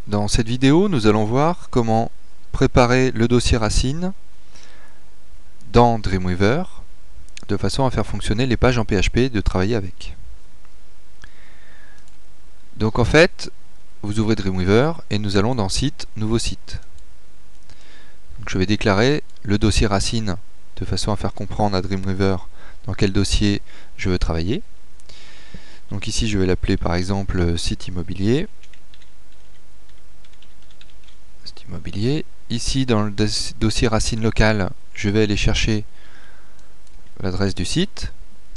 Dans cette vidéo, nous allons voir comment préparer le dossier racine dans Dreamweaver de façon à faire fonctionner les pages en PHP et de travailler avec. Donc en fait, vous ouvrez Dreamweaver et nous allons dans Site, Nouveau site. Donc je vais déclarer le dossier racine de façon à faire comprendre à Dreamweaver dans quel dossier je veux travailler. Donc ici je vais l'appeler par exemple site immobilier. Ici dans le dossier racine local, je vais aller chercher l'adresse du site.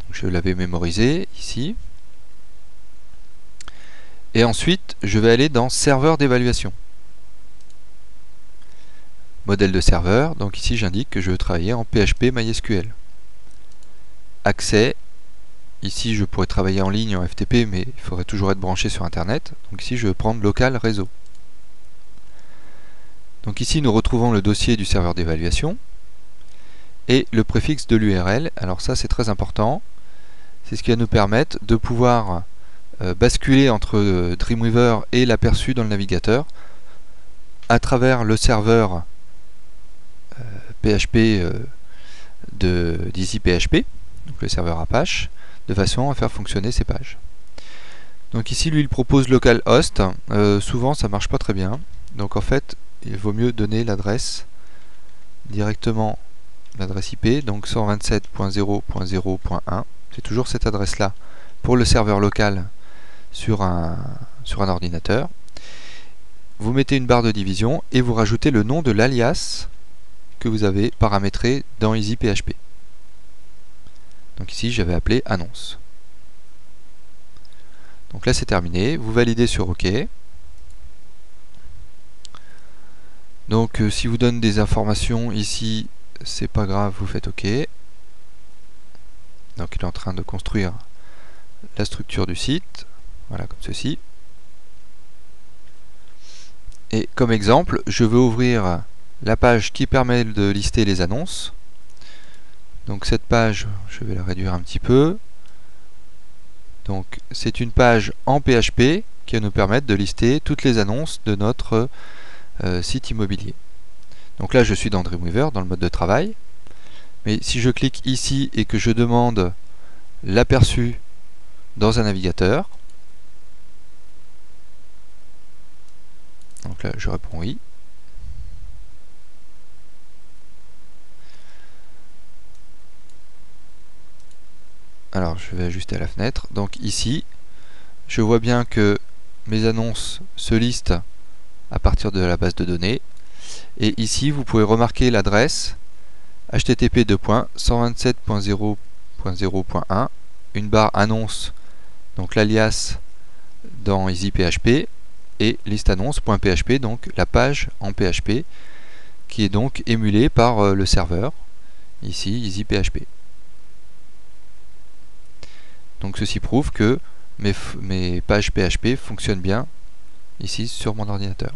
Donc, je l'avais mémorisé ici. Et ensuite, je vais aller dans serveur d'évaluation. Modèle de serveur, donc ici j'indique que je veux travailler en PHP MySQL. Accès, ici je pourrais travailler en ligne en FTP, mais il faudrait toujours être branché sur Internet. Donc ici je vais prendre local réseau. Donc ici nous retrouvons le dossier du serveur d'évaluation et le préfixe de l'URL. Alors ça c'est très important, c'est ce qui va nous permettre de pouvoir basculer entre Dreamweaver et l'aperçu dans le navigateur à travers le serveur PHP d'EasyPHP, donc le serveur Apache, de façon à faire fonctionner ces pages. Donc ici lui il propose localhost, souvent ça marche pas très bien, donc en fait il vaut mieux donner l'adresse directement, l'adresse IP, donc 127.0.0.1. C'est toujours cette adresse là pour le serveur local sur un ordinateur. Vous mettez une barre de division et vous rajoutez le nom de l'alias que vous avez paramétré dans EasyPHP. Donc ici j'avais appelé annonce. Donc là c'est terminé, vous validez sur OK. Donc si vous donne des informations ici, c'est pas grave, vous faites OK. Donc il est en train de construire la structure du site, voilà comme ceci. Et comme exemple, je veux ouvrir la page qui permet de lister les annonces. Donc cette page, je vais la réduire un petit peu. Donc c'est une page en PHP qui va nous permettre de lister toutes les annonces de notre site immobilier. Donc là je suis dans Dreamweaver, dans le mode de travail. Mais si je clique ici et que je demande l'aperçu dans un navigateur, donc là je réponds oui. Alors je vais ajuster à la fenêtre. Donc ici, je vois bien que mes annonces se listent à partir de la base de données. Et ici, vous pouvez remarquer l'adresse http://127.0.0.1, une barre annonce, donc l'alias dans EasyPHP, et listeannonce.php, donc la page en PHP, qui est donc émulée par le serveur, ici EasyPHP. Donc ceci prouve que mes pages PHP fonctionnent bien ici sur mon ordinateur.